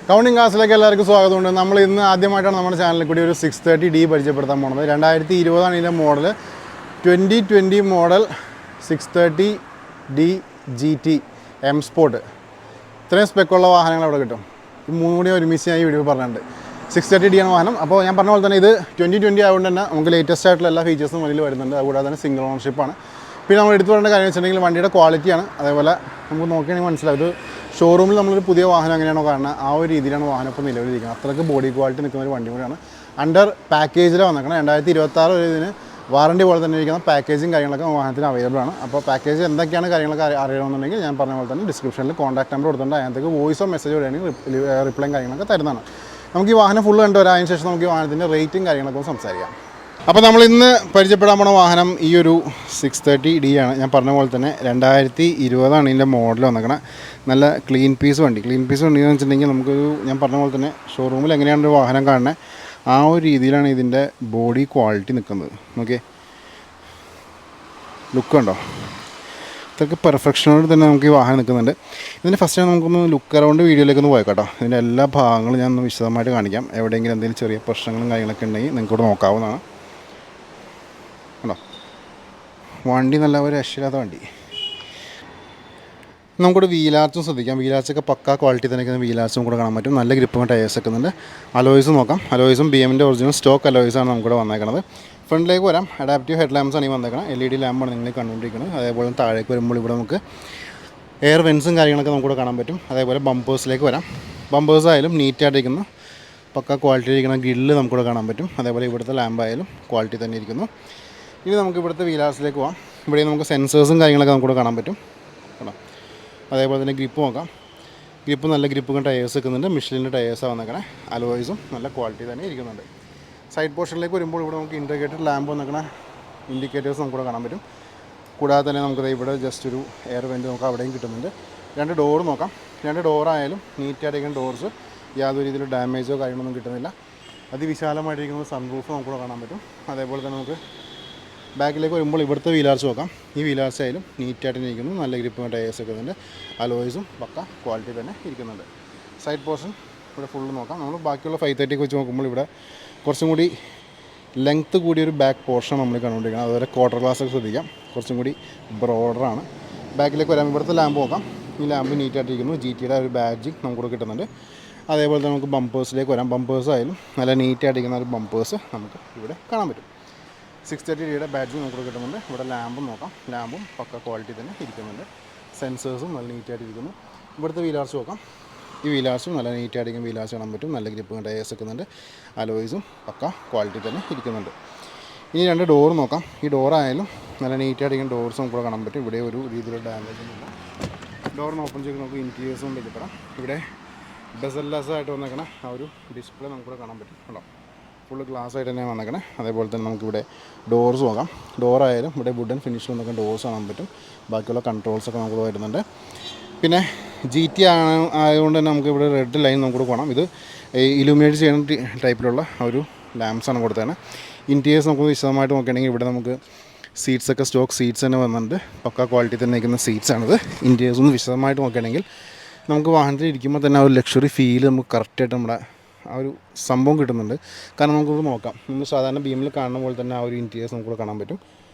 Counting ക്ലാസ്സിലേക്ക് എല്ലാവർക്കും സ്വാഗതമുണ്ട്. നമ്മൾ ഇന്ന് ആദ്യമായിട്ടാണ് നമ്മുടെ ചാനലിൽ കൂടി ഒരു 630D പരിചയപ്പെടുത്താൻ പോകുന്നത്. 2020 ഇതിൻ്റെ model, 2020 model 630D GT M sport. ഇത്രയും സ്പെക്കുള്ള വാഹനങ്ങൾ അവിടെ കിട്ടും. ഈ മൂന്നും കൂടി ഒരുമിച്ച് ഞാൻ ഈ വീഡിയോ പറഞ്ഞിട്ടുണ്ട്. 630D ആണ് വാഹനം. അപ്പോൾ ഞാൻ പറഞ്ഞ പോലെ തന്നെ ഇത് 2020 ആയതുകൊണ്ട് തന്നെ നമുക്ക് ലേറ്റസ്റ്റ് ആയിട്ടുള്ള എല്ലാ ഫീച്ചേഴ്സും വലിയ വരുന്നുണ്ട്. അതുകൂടാതെ തന്നെ സിംഗിൾ ഓണർഷിപ്പാണ്. പിന്നെ നമ്മൾ എടുത്തു പറയേണ്ട കാര്യം വെച്ചിട്ടുണ്ടെങ്കിൽ വണ്ടിയുടെ ക്വാളിറ്റിയാണ്. അതേപോലെ നമുക്ക് നോക്കുകയാണെങ്കിൽ മനസ്സിലാവും, ഇത് ഷോറൂമിൽ നമ്മളൊരു പുതിയ വാഹനം എങ്ങനെയാണോ കാണുന്നത് ആ ഒരു രീതിയിലാണ് വാഹനം ഇപ്പോൾ നിലവിലിരിക്കുന്നത്. അത്രയ്ക്ക് ബോഡി ക്വാളിറ്റി നിൽക്കുന്ന ഒരു വണ്ടി കൂടിയാണ്. അണ്ടർ പാക്കേജിൽ വന്നിരിക്കണം. 2026 ഒരു ഇതിന് വാറണ്ടി പോലെ തന്നെ ഇരിക്കുന്ന പാക്കേജും കാര്യങ്ങളൊക്കെ വാഹനത്തിന് അവൈലബിൾ ആണ്. അപ്പോൾ പാക്കേജ് എന്തൊക്കെയാണ് കാര്യങ്ങളൊക്കെ അറിയണമെന്നുണ്ടെങ്കിൽ ഞാൻ പറഞ്ഞ പോലെ തന്നെ ഡിസ്ക്രിപ്ഷനിൽ കോൺടാക്ട് നമ്പർ കൊടുത്തിട്ടുണ്ട്. അതിനകത്തേക്ക് വോയിസോ മെസ്സേജോ വരികയാണെങ്കിൽ റിപ്ലൈയും കാര്യങ്ങളൊക്കെ തരുന്നതാണ്. നമുക്ക് ഈ വാഹനം ഫുള്ള് കണ്ട് വരാതിന് ശേഷം നമുക്ക് ഈ വാഹനത്തിൻ്റെ റേറ്റും കാര്യങ്ങളൊക്കെ സംസാരിക്കാം. അപ്പോൾ നമ്മൾ ഇന്ന് പരിചയപ്പെടാൻ പോണ വാഹനം ഈ ഒരു 630D ആണ്. ഞാൻ പറഞ്ഞ പോലെ തന്നെ 2020 ഇതിൻ്റെ മോഡൽ വന്നിരിക്കണം. നല്ല ക്ലീൻ പീസ് വണ്ടി എന്ന് വെച്ചിട്ടുണ്ടെങ്കിൽ നമുക്കൊരു, ഞാൻ പറഞ്ഞ പോലെ തന്നെ ഷോറൂമിൽ എങ്ങനെയാണ് ഒരു വാഹനം കാണുന്നത് ആ ഒരു രീതിയിലാണ് ഇതിൻ്റെ ബോഡി ക്വാളിറ്റി നിൽക്കുന്നത്. ഓക്കെ, ലുക്ക് ഉണ്ടോ? ഇതൊക്കെ പെർഫെക്ഷനോട് തന്നെ നമുക്ക് ഈ വാഹനം നിൽക്കുന്നുണ്ട്. ഇതിൻ്റെ ഫസ്റ്റ് നമുക്കൊന്ന് ലുക്ക് അറൗണ്ട് വീഡിയോയിലേക്കൊന്ന് പോയിക്കോട്ടോ. ഇതിൻ്റെ എല്ലാ ഭാഗങ്ങളും ഞാൻ ഒന്ന് വിശദമായിട്ട് കാണിക്കാം. എവിടെയെങ്കിലും എന്തെങ്കിലും ചെറിയ പ്രശ്നങ്ങളും കാര്യങ്ങളൊക്കെ ഉണ്ടെങ്കിൽ നിങ്ങൾക്കിവിടെ നോക്കാവുന്നതാണ്. ഉണ്ടോ, വണ്ടി നല്ല ഒരു രക്ഷയില്ലാത്ത വണ്ടി. നമുക്കിവിടെ വീലാർച്ചും ശ്രദ്ധിക്കാം. വീലാർച്ചൊക്കെ പക്കാ ക്വാളിറ്റി തന്നെ വീലാർച്ചും കൂടെ കാണാൻ പറ്റും. നല്ല ഗ്രിപ്പും ടയേഴ്സ് വെക്കുന്നുണ്ട്. അലോയ്സ് നോക്കാം. അലോയ്സും BMൻ്റെ ഒറിജിനൽ സ്റ്റോക്ക് അലോയ്സാണ് നമുക്കിവിടെ വന്നേക്കുന്നത്. ഫ്രണ്ടിലേക്ക് വരാം. അഡാപ്റ്റീവ് ഹെഡ് ലാമ്പ്സാണ് ഈ വന്നേക്കുന്നത്. LED ലാമ്പാണ് നിങ്ങൾ കണ്ടുകൊണ്ടിരിക്കുന്നത്. അതേപോലെ താഴേക്ക് വരുമ്പോൾ ഇവിടെ നമുക്ക് എയർ വെൻസും കാര്യങ്ങളൊക്കെ നമുക്കിവിടെ കാണാൻ പറ്റും. അതേപോലെ ബമ്പേഴ്സിലേക്ക് വരാം. ബമ്പേഴ്സ് ആയാലും നീറ്റായിട്ടിരിക്കുന്നു, പക്ക ക്വാളിറ്റി ഇരിക്കുന്ന ഗ്രില്ല് നമുക്കിവിടെ കാണാൻ പറ്റും. അതേപോലെ ഇവിടുത്തെ ലാമ്പായാലും ക്വാളിറ്റി തന്നെ ഇരിക്കുന്നു. ഇനി നമുക്ക് ഇവിടുത്തെ വീലാർസിലേക്ക് പോകാം. ഇവിടെ നമുക്ക് സെൻസേഴ്സും കാര്യങ്ങളൊക്കെ നമുക്കിവിടെ കാണാൻ പറ്റും. കേട്ടോ, അതേപോലെ തന്നെ ഗ്രിപ്പ് നോക്കാം. ഗ്രിപ്പ് നല്ല ഗ്രിപ്പും ടയേഴ്സ് വെക്കുന്നുണ്ട്. മിഷലിൻ്റെ ടയേഴ്സാണ് വന്നേക്കണേ. അലോയ്സും നല്ല ക്വാളിറ്റി തന്നെ ഇരിക്കുന്നുണ്ട്. സൈഡ് പോർഷനിലേക്ക് വരുമ്പോൾ ഇവിടെ നമുക്ക് ഇൻഡിക്കേറ്റർ ലാമ്പ് വന്നേക്കണ ഇൻഡിക്കേറ്റേഴ്സ് നമുക്കിവിടെ കാണാൻ പറ്റും. കൂടാതെ തന്നെ നമുക്കത് ഇവിടെ ജസ്റ്റ് ഒരു എയർ വെൻറ്റ് നമുക്ക് അവിടെയും കിട്ടുന്നുണ്ട്. 2 ഡോർ നോക്കാം. 2 ഡോറായാലും നീറ്റായിട്ടിരിക്കുന്ന ഡോർസ്, യാതൊരു രീതിയിലുള്ള ഡാമേജോ കാര്യങ്ങളൊന്നും കിട്ടുന്നില്ല. അതിവിശാലമായിട്ടിരിക്കുന്ന സൺറൂഫ് നമുക്കിവിടെ കാണാൻ പറ്റും. അതേപോലെ തന്നെ നമുക്ക് ബാക്കിലേക്ക് വരുമ്പോൾ ഇവിടുത്തെ വീലാർച്ച് നോക്കാം. ഈ വീലാർച്ച് ആയാലും നീറ്റായിട്ട് ഇരിക്കുന്നു. നല്ല ഗ്രിപ്പ് ടയേഴ്സ് വെക്കുന്നുണ്ട്. അലോയ്സും പക്ക ക്വാളിറ്റി തന്നെ ഇരിക്കുന്നുണ്ട്. സൈഡ് പോർഷൻ ഇവിടെ ഫുള്ള് നോക്കാം. നമ്മൾ ബാക്കിയുള്ള 530 വെച്ച് നോക്കുമ്പോൾ ഇവിടെ കുറച്ചും കൂടി ലെങ്ത്ത് കൂടിയൊരു ബാക്ക് പോർഷൻ നമ്മൾ കണ്ടുകൊണ്ടിരിക്കുന്നത്. അതുപോലെ ക്വാർട്ടർ ഗ്ലാസ്സൊക്കെ ശ്രദ്ധിക്കാം, കുറച്ചും കൂടി ബ്രോഡറാണ്. ബാക്കിലേക്ക് വരാം. ഇവിടുത്തെ ലാമ്പ് നോക്കാം. ഈ ലാമ്പ് നീറ്റായിട്ടിരിക്കുന്നു. GTയുടെ ഒരു ബാഡ്ജിങ് നമുക്കിവിടെ കിട്ടുന്നുണ്ട്. അതേപോലെ തന്നെ നമുക്ക് ബമ്പേഴ്സിലേക്ക് വരാം. ബമ്പേഴ്സ് ആയാലും നല്ല നീറ്റായിട്ടിരിക്കുന്ന ഒരു ബമ്പേഴ്സ് നമുക്ക് ഇവിടെ കാണാൻ പറ്റും. 630Dയുടെ ബാഡ്ജിങ് നമുക്ക് കിട്ടുന്നുണ്ട്. ഇവിടെ ലാമ്പും നോക്കാം. ലാമ്പും പക്ക ക്വാളിറ്റി തന്നെ ഇരിക്കുന്നുണ്ട്. സെൻസേഴ്സും നല്ല നീറ്റായിട്ടിരിക്കുന്നു. ഇവിടുത്തെ വീലാർച്ച് നോക്കാം. ഈ വീലാർച്ചും നല്ല നീറ്റായിട്ടിരിക്കും. വീലാർച്ച് കാണാൻ പറ്റും. നല്ല ഗ്രിപ്പ് ടയേഴ്സ് വെക്കുന്നുണ്ട്. അലോയ്സും പക്ക ക്വാളിറ്റി തന്നെ ഇരിക്കുന്നുണ്ട്. ഇനി 2 ഡോർ നോക്കാം. ഈ ഡോറായാലും നല്ല നീറ്റായിട്ടിരിക്കുന്ന ഡോർസ് നമുക്ക് കാണാൻ പറ്റും. ഇവിടെ ഒരു രീതിയിലുള്ള ഡാമേജ് ഒന്നുമില്ല. ഡോറിന് ഓപ്പൺ ചെയ്ത് നമുക്ക് ഇൻറ്റീരിയേഴ്സും വെളിപ്പെടാം. ഇവിടെ ബെസൽലെസ് ആയിട്ട് വന്നേക്കണ ആ ഒരു ഡിസ്പ്ലേ നമുക്കിവിടെ കാണാൻ പറ്റും. കേട്ടോ, ഫുള്ള് ഗ്ലാസ് ആയിട്ട് തന്നെ വന്നേക്കണേ. അതേപോലെ തന്നെ നമുക്കിവിടെ ഡോർസ് നോക്കാം. ഡോറായാലും ഇവിടെ വുഡൻ ഫിനിഷിൽ വന്നൊക്കെ ഡോർസ് കാണാൻ പറ്റും. ബാക്കിയുള്ള കൺട്രോൾസൊക്കെ നമുക്ക് വരുന്നുണ്ട്. പിന്നെ GT ആയതുകൊണ്ട് തന്നെ നമുക്ക് ഇവിടെ റെഡ് ലൈൻ നമുക്ക് കാണാം. ഇത് ഇലുമിനേറ്റ് ചെയ്യുന്ന ടൈപ്പിലുള്ള ഒരു ലാംപ്സാണ് കൊടുത്തത്. ഇൻറ്റീരിയേഴ്സ് നമുക്ക് വിശദമായിട്ട് നോക്കുകയാണെങ്കിൽ ഇവിടെ നമുക്ക് സീറ്റ്സൊക്കെ സ്റ്റോക്ക് സീറ്റ്സ് തന്നെ വന്നിട്ടുണ്ട്. പക്ക ക്വാളിറ്റി തന്നെ ഇരിക്കുന്ന സീറ്റ്സാണിത്. ഇൻറ്റീരിയേഴ്സ് ഒന്ന് വിശദമായിട്ട് നോക്കുകയാണെങ്കിൽ നമുക്ക് വാഹനത്തിൽ ഇരിക്കുമ്പോൾ തന്നെ ആ ഒരു ലക്ഷറി ഫീൽ നമുക്ക് കറക്റ്റായിട്ട് നമ്മുടെ ആ ഒരു സംഭവം കിട്ടുന്നുണ്ട്. കാരണം നമുക്കിത് നോക്കാം, നമ്മൾ സാധാരണ BMൽ കാണുന്ന പോലെ തന്നെ ആ ഒരു ഇൻറ്റീരിയേഴ്സ് നമുക്കിവിടെ കാണാൻ പറ്റും.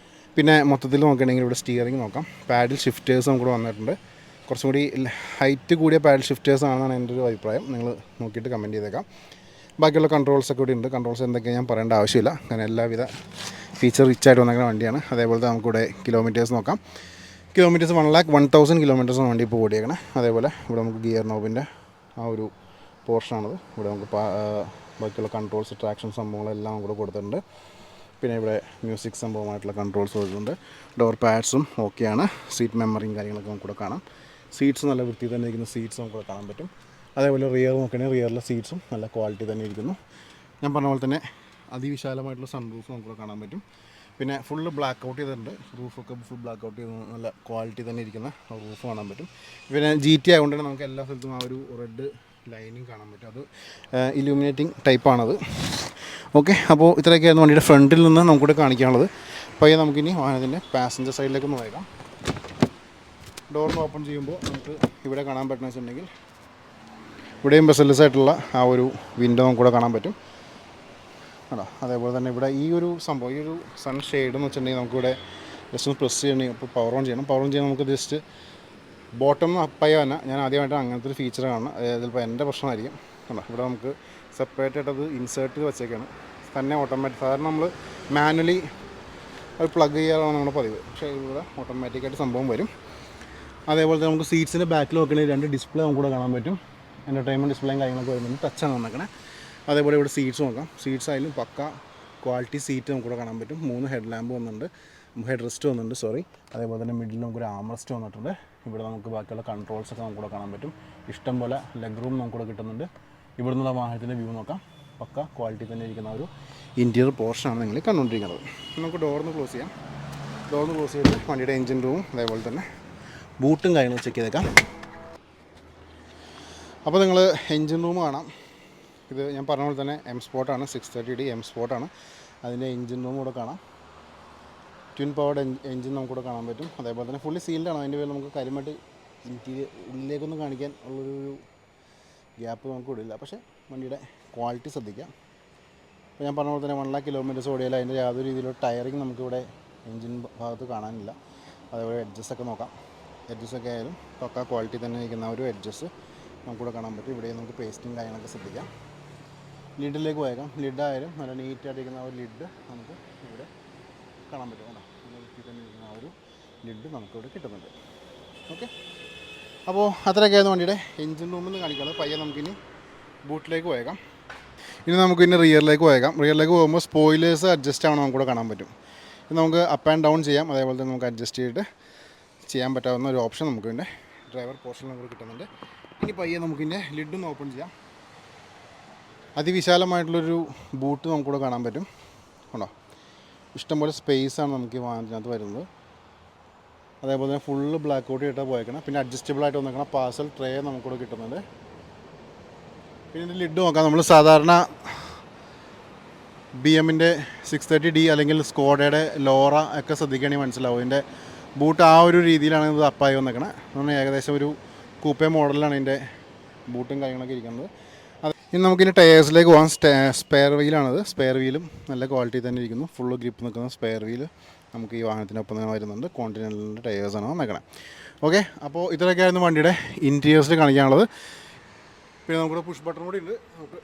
പിന്നെ മൊത്തത്തിൽ നോക്കുകയാണെങ്കിൽ ഇവിടെ സ്റ്റിയറിംഗ് നോക്കാം. പാഡിൽ ഷിഫ്റ്റേഴ്സ് നമുക്കിവിടെ വന്നിട്ടുണ്ട്. കുറച്ചും കൂടി ഹൈറ്റ് കൂടിയ പാഡിൽ ഷിഫ്റ്റേഴ്സ് ആണെന്നാണ് എൻ്റെ ഒരു അഭിപ്രായം. നിങ്ങൾ നോക്കിയിട്ട് കമൻറ്റ് ചെയ്തേക്കാം. ബാക്കിയുള്ള കൺട്രോൾസൊക്കെ ഇവിടെ ഉണ്ട്. കൺട്രോൾസ് എന്തൊക്കെയാണ് ഞാൻ പറയേണ്ട ആവശ്യമില്ല, കാരണം എല്ലാവിധ ഫീച്ചർ റിച്ച് ആയിട്ട് വന്നിരിക്കുന്ന വണ്ടിയാണ്. അതേപോലെ നമുക്കിവിടെ കിലോമീറ്റേഴ്സ് നോക്കാം. കിലോമീറ്റേഴ്സ് 1,01,000 കിലോമീറ്റേഴ്സാണ് വണ്ടി ഇപ്പോൾ ഓടിയേക്കണേ. അതേപോലെ ഇവിടെ നമുക്ക് ഗിയർ നോബിൻ്റെ ആ ഒരു പോർഷനാണത്. ഇവിടെ നമുക്ക് ബാക്കിയുള്ള കൺട്രോൾസ്, ട്രാക്ഷൻ സംഭവങ്ങളെല്ലാം കൂടെ കൊടുത്തിട്ടുണ്ട്. പിന്നെ ഇവിടെ മ്യൂസിക് സംഭവമായിട്ടുള്ള കൺട്രോൾസ് കൊടുത്തിട്ടുണ്ട്. ഡോർ പാഡ്സും ഓക്കെയാണ്. സീറ്റ് മെമ്മറിയും കാര്യങ്ങളൊക്കെ നമുക്കിവിടെ കാണാം. സീറ്റ്സ് നല്ല വൃത്തി തന്നെ ഇരിക്കുന്ന സീറ്റ്സ് നമുക്കിവിടെ കാണാൻ പറ്റും. അതേപോലെ റിയർ നോക്കുകയാണെങ്കിൽ റിയറിലെ സീറ്റ്സും നല്ല ക്വാളിറ്റി തന്നെ ഇരിക്കുന്നു. ഞാൻ പറഞ്ഞ പോലെ തന്നെ അതിവിശാലമായിട്ടുള്ള സൺറൂഫ് നമുക്കിവിടെ കാണാൻ പറ്റും. പിന്നെ ഫുള്ള് ബ്ലാക്ക് ഔട്ട് ചെയ്തിട്ടുണ്ട്. റൂഫൊക്കെ ഫുൾ ബ്ലാക്ക് ഔട്ട് ചെയ്ത് നല്ല ക്വാളിറ്റി തന്നെ ഇരിക്കുന്ന റൂഫ് കാണാൻ പറ്റും. പിന്നെ GT ആയതുകൊണ്ട് തന്നെ നമുക്ക് എല്ലാ സ്ഥലത്തും ആ ഒരു റെഡ് ലൈനിങ് കാണാൻ പറ്റും. അത് ഇലൂമിനേറ്റിംഗ് ടൈപ്പാണത്. ഓക്കെ, അപ്പോൾ ഇത്രയൊക്കെയായിരുന്നു വണ്ടിയുടെ ഫ്രണ്ടിൽ നിന്ന് നമുക്കിവിടെ കാണിക്കാനുള്ളത്. പയ്യെ നമുക്കിനി വാഹനത്തിൻ്റെ പാസഞ്ചർ സൈഡിലേക്ക് ഒന്ന് പോയേക്കാം. ഡോറിന് ഓപ്പൺ ചെയ്യുമ്പോൾ നമുക്ക് ഇവിടെ കാണാൻ പറ്റുന്ന വെച്ചിട്ടുണ്ടെങ്കിൽ ഇവിടെയും ബെസൽസ് ആയിട്ടുള്ള ആ ഒരു വിൻഡോ നമുക്കിവിടെ കാണാൻ പറ്റും കേട്ടോ. അതേപോലെ തന്നെ ഇവിടെ ഈ ഒരു സംഭവം, ഈ ഒരു സൺ ഷെയ്ഡ് എന്ന് വെച്ചിട്ടുണ്ടെങ്കിൽ നമുക്കിവിടെ ജസ്റ്റ് ഒന്ന് പ്രസ് ചെയ്യണമെങ്കിൽ ഇപ്പോൾ പവർ ഓൺ ചെയ്യണം. പവർ ഓൺ ചെയ്യാൻ നമുക്ക് ജസ്റ്റ് ബോട്ടം അപ്പായി തന്നെ ഞാൻ ആദ്യമായിട്ടാണ് അങ്ങനത്തെ ഒരു ഫീച്ചർ കാണുന്നത്. ചിലപ്പോൾ എൻ്റെ പ്രശ്നമായിരിക്കും കേട്ടോ. ഇവിടെ നമുക്ക് സെപ്പറേറ്റ് ആയിട്ട് അത് ഇൻസേർട്ട് ചെയ്ത് വെച്ചേക്കാണ്. തന്നെ ഓട്ടോമാറ്റിക്, സാധാരണ നമ്മൾ മാനുവലി അത് പ്ലഗ് ചെയ്യാറാണ് നമ്മുടെ പതിവ്. പക്ഷേ ഇവിടെ ഓട്ടോമാറ്റിക്കായിട്ട് സംഭവം വരും. അതേപോലെ തന്നെ നമുക്ക് സീറ്റ്സിൻ്റെ ബാക്കിൽ നോക്കണമെങ്കിൽ 2 ഡിസ്പ്ലേ നമുക്കിവിടെ കാണാൻ പറ്റും. എൻ്റർടൈൻമെൻറ്റ് ഡിസ്പ്ലേയും കാര്യങ്ങളൊക്കെ വരുന്നുണ്ട്. ടച്ചാണ് വന്നേക്കണേ. അതേപോലെ ഇവിടെ സീറ്റ്സ് നോക്കാം. സീറ്റ്സ് ആയാലും പക്ക ക്വാളിറ്റി സീറ്റ് നമുക്കിവിടെ കാണാൻ പറ്റും. 3 ഹെഡ് ലാമ്പ് വന്നിട്ടുണ്ട്, ഹെഡ് റെസ്റ്റ് വന്നിട്ടുണ്ട്, അതേപോലെ തന്നെ മിഡിൽ നമുക്കൊരു ആംറെസ്റ്റ് വന്നിട്ടുണ്ട്. ഇവിടെ നമുക്ക് ബാക്കിയുള്ള കൺട്രോൾസൊക്കെ നമുക്കിവിടെ കാണാൻ പറ്റും. ഇഷ്ടം പോലെ ലെഗ് റൂം നമുക്കിവിടെ കിട്ടുന്നുണ്ട്. ഇവിടെ നിന്നുള്ള വാഹനത്തിൻ്റെ വ്യൂ നോക്കാം. പക്ക ക്വാളിറ്റി തന്നെ ഇരിക്കുന്ന ഒരു ഇൻറ്റീരിയർ പോർഷനാണ് നിങ്ങൾ കണ്ടുകൊണ്ടിരിക്കുന്നത്. നമുക്ക് ഡോറിന്ന് ക്ലോസ് ചെയ്യാം. ഡോറിന്ന് ക്ലോസ് ചെയ്തിട്ട് വണ്ടിയുടെ എഞ്ചിൻ റൂമും അതേപോലെ തന്നെ ബൂട്ടും കാര്യങ്ങളും ചെക്ക് ചെയ്തേക്കാം. അപ്പോൾ നിങ്ങൾ എഞ്ചിൻ റൂം കാണാം. ഇത് ഞാൻ പറഞ്ഞ പോലെ തന്നെ എം സ്പോർട്ടാണ്, 630D എം സ്പോർട്ടാണ്. അതിൻ്റെ എഞ്ചിൻ റൂം കൂടെ കാണാം. ട്വിൻ പവർഡ് എഞ്ചിൻ നമുക്കിവിടെ കാണാൻ പറ്റും. അതേപോലെ തന്നെ ഫുള്ളി സീൽഡാണ്. അതിൻ്റെ പേരിൽ നമുക്ക് കാര്യമായിട്ട് ഇൻറ്റീരിയർ ഉള്ളിലേക്കൊന്നും കാണിക്കാൻ ഉള്ളൊരു ഗ്യാപ്പ് നമുക്ക് ഇടില്ല. പക്ഷേ വണ്ടിയുടെ ക്വാളിറ്റി ശ്രദ്ധിക്കാം. അപ്പോൾ ഞാൻ പറഞ്ഞ പോലെ തന്നെ 1 lakh കിലോമീറ്റേഴ്സ് ഓടിയാൽ അതിൻ്റെ യാതൊരു രീതിയിലുള്ള ടയറിങ് നമുക്കിവിടെ എഞ്ചിൻ ഭാഗത്ത് കാണാനില്ല. അതേപോലെ എഡ്ജസൊക്കെ നോക്കാം. എഡ്ജസൊക്കെ ആയാലും പക്ക ക്വാളിറ്റി തന്നെ ഇരിക്കുന്ന ഒരു എഡ്ജസ് നമുക്കിവിടെ കാണാൻ പറ്റും. ഇവിടെ നമുക്ക് പേസ്റ്റിങ് കാര്യങ്ങളൊക്കെ ശ്രദ്ധിക്കാം. ലിഡിലേക്ക് പോയേക്കാം. ലിഡായാലും നല്ല നീറ്റായിട്ടിരിക്കുന്ന ആ ഒരു ലിഡ് നമുക്ക് ഇവിടെ കാണാൻ പറ്റും. കേട്ടോ, തന്നെ ഇരിക്കുന്ന ആ ഒരു ലിഡ് നമുക്കിവിടെ കിട്ടുന്നുണ്ട്. ഓക്കെ, അപ്പോൾ അത്രയൊക്കെയായിരുന്നു വണ്ടിയുടെ എഞ്ചിൻ റൂമിൽ നിന്ന് കാണിക്കാതെ. പയ്യെ നമുക്കിനി ബൂട്ടിലേക്ക് പോയേക്കാം. ഇനി നമുക്കിനി റിയറിലേക്ക് പോയേക്കാം. റിയറിലേക്ക് പോകുമ്പോൾ സ്പോയിലേഴ്സ് അഡ്ജസ്റ്റ് ആവണം നമുക്കിവിടെ കാണാൻ പറ്റും. ഇത് നമുക്ക് അപ്പ് ആൻഡ് ഡൗൺ ചെയ്യാം. അതേപോലെ തന്നെ നമുക്ക് അഡ്ജസ്റ്റ് ചെയ്തിട്ട് ചെയ്യാൻ പറ്റാവുന്ന ഒരു ഓപ്ഷൻ നമുക്ക് ഇതിൻ്റെ ഡ്രൈവർ പോർഷനിൽ നമുക്ക് കിട്ടുന്നുണ്ട്. ഇനി പയ്യെ നമുക്കിതിൻ്റെ ലിഡൊന്ന് ഓപ്പൺ ചെയ്യാം. അതിവിശാലമായിട്ടുള്ളൊരു ബൂട്ട് നമുക്കിവിടെ കാണാൻ പറ്റും. ഉണ്ടോ, ഇഷ്ടംപോലെ സ്പേസാണ് നമുക്ക് ഈ വാഹനത്തിനകത്ത് വരുന്നത്. അതേപോലെ തന്നെ ഫുള്ള് ബ്ലാക്ക് ഔട്ട് ചെയ്തിട്ടാണ് പോയേക്കണം. പിന്നെ അഡ്ജസ്റ്റബിളായിട്ട് വന്നേക്കണം പാർസൽ ട്രേ നമുക്കിവിടെ കിട്ടുന്നുണ്ട്. പിന്നെ ഇതിൻ്റെ ലിഡ് നോക്കാം. നമ്മൾ സാധാരണ BMൻ്റെ 630D അല്ലെങ്കിൽ സ്കോഡയുടെ ലോറ ഒക്കെ ശ്രദ്ധിക്കുകയാണെങ്കിൽ മനസ്സിലാവും. ഇതിൻ്റെ ബൂട്ട് ആ ഒരു രീതിയിലാണ് ഇത് അപ്പായി വന്നേക്കണത്. അതുകൊണ്ട് ഏകദേശം ഒരു കൂപ്പേ മോഡലിലാണ് ഇതിൻ്റെ ബൂട്ടും കാര്യങ്ങളൊക്കെ ഇരിക്കുന്നത്. ഇനി നമുക്കിനി ടയേഴ്സിലേക്ക് പോകാം. സ്പെയർ വീലാണത്. സ്പെയർ വീലും നല്ല ക്വാളിറ്റി തന്നെ ഇരിക്കുന്നു. ഫുള്ള് ഗ്രിപ്പ് നിൽക്കുന്ന സ്പെയർ വീല് നമുക്ക് ഈ വാഹനത്തിനൊപ്പം തന്നെ വരുന്നുണ്ട്. കോണ്ടിനെൻ്റലിൻ്റെ ടയേഴ്സാണ് വന്നേക്കണത്. ഓക്കെ, അപ്പോൾ ഇത്രയൊക്കെയായിരുന്നു വണ്ടിയുടെ ഇൻറ്റീരിയേഴ്സിൽ കാണിക്കാനുള്ളത്. പിന്നെ നമുക്കിവിടെ പുഷ് ബട്ടൺ കൂടി ഉണ്ട്. നമുക്ക്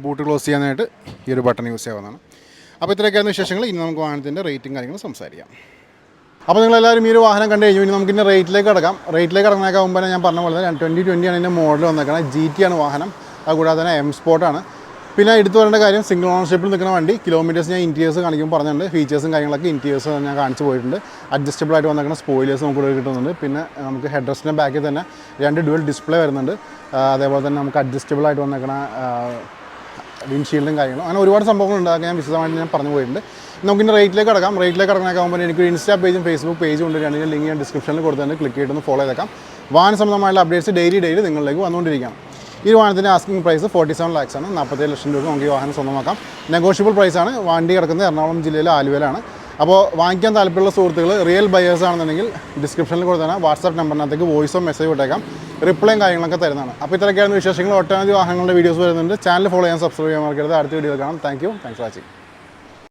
ബൂട്ട് ക്ലോസ് ചെയ്യാനായിട്ട് ഈ ഒരു ബട്ടൺ യൂസ് ചെയ്യാവുന്നതാണ്. അപ്പോൾ ഇത്രയൊക്കെയായിരുന്നു വിശേഷങ്ങൾ. ഇനി നമുക്ക് വാഹനത്തിൻ്റെ റേറ്റും കാര്യങ്ങളും സംസാരിക്കാം. അപ്പോൾ നിങ്ങളെല്ലാവരും ഈ ഒരു വാഹനം കണ്ടു കഴിഞ്ഞു. ഇനി നമുക്കിൻ്റെ റേറ്റിലേക്ക് കിടക്കാം. റേറ്റിലേക്ക് കിടക്കുന്നേക്കാൻ മുമ്പ് ഞാൻ പറഞ്ഞ പോലെ തന്നെ 2020 ആണ് ഇതിൻ്റെ മോഡൽ വന്നേക്കുന്നത്. GT ആണ് വാഹനം. അതുകൂടാതെ തന്നെ എം സ്പോർട്ടാണ്. പിന്നെ എടുത്തു പറയേണ്ട കാര്യം, സിംഗിൾ ഓണർഷിപ്പിൽ നിൽക്കുന്ന വണ്ടി. കിലോമീറ്റേഴ്സ് ഞാൻ ഇൻറ്റീരിയേഴ്സ് കാണിക്കുമ്പോൾ പറഞ്ഞിട്ടുണ്ട്. ഫീച്ചേഴ്സും കാര്യങ്ങളൊക്കെ ഇൻറ്റീരിയേഴ്സ് ഞാൻ കാണിച്ച് പോയിട്ടുണ്ട്. അഡ്ജസ്റ്റബിളായിട്ട് വന്നിരിക്കുന്ന സ്പോയിലേഴ്സ് നമുക്ക് ഇവിടെ കിട്ടുന്നുണ്ട്. പിന്നെ നമുക്ക് ഹെഡ് റെസ്റ്റിൻ്റെ ബാക്കിൽ തന്നെ 2 ഡുവൽ ഡിസ്പ്ലേ വരുന്നുണ്ട്. അതേപോലെ തന്നെ നമുക്ക് അഡ്ജസ്റ്റബിളായിട്ട് വന്നിരിക്കുന്ന വിൻഷീൽഡും കാര്യങ്ങളും അങ്ങനെ ഒരുപാട് സംഭവങ്ങളുണ്ട്. അതൊക്കെ ഞാൻ വിശദമായിട്ട് ഞാൻ പറഞ്ഞു പോയിട്ടുണ്ട്. നമുക്കിൻ്റെ റേറ്റിലേക്ക് കിടക്കാം. റേറ്റിലേക്ക് കിടക്കാനാകുമ്പോൾ എനിക്ക് ഇൻസ്റ്റാ പേജും ഫേസ്ബുക്ക് പേജും ഉണ്ട്. രണ്ടിൻ്റെ ലിങ്ക് ഞാൻ ഡിസ്ക്രിപ്ഷനിൽ കൊടുത്തുകൊണ്ട് ക്ലിക്ക് ചെയ്തിട്ടൊന്ന് ഫോളോ ചെയ്തേക്കാം. വാഹന സംബന്ധമായുള്ള അപ്ഡേറ്റ്സ് ഡെയിലി നിങ്ങളിലേക്ക് വന്നുകൊണ്ടിരിക്കുകയാണ്. ഈ വാഹനത്തിൻ്റെ ആസ്കിംഗ് പ്രൈസ് 47 lakhs ആണ്. 47 ലക്ഷം രൂപ നമുക്ക് ഈ വാഹനം സ്വന്തമാക്കാം. നെഗോഷ്യബിൾ പ്രൈസാണ്. വണ്ടി കിടക്കുന്നത് എറണാകുളം ജില്ലയിലെ ആലുവയിലാണ്. അപ്പോൾ വാങ്ങിക്കാൻ താല്പര്യമുള്ള സുഹൃത്തുക്കൾ റിയൽ ബയേഴ്സ് ആണെന്നുണ്ടെങ്കിൽ ഡിസ്ക്രിപ്ഷനിൽ കൊടുത്താൽ വാട്സാപ്പ് നമ്പറിനകത്തേക്ക് വോയിസോ മെസ്സേജ് വിട്ടേക്കാം. റിപ്ലൈയും കാര്യങ്ങളൊക്കെ തരുന്നതാണ്. അപ്പോൾ ഇത്രയൊക്കെയാണ് വിശേഷങ്ങൾ. ഒട്ടനവധി വാഹനങ്ങളുടെ വീഡിയോസ് വരുന്നുണ്ട്. ചാനൽ ഫോളോ ചെയ്യാൻ സബ്സ്ക്രൈബ് ചെയ്യാൻ മറക്കരുത്. അടുത്ത വീഡിയോ കാണാം. Thanks for watching.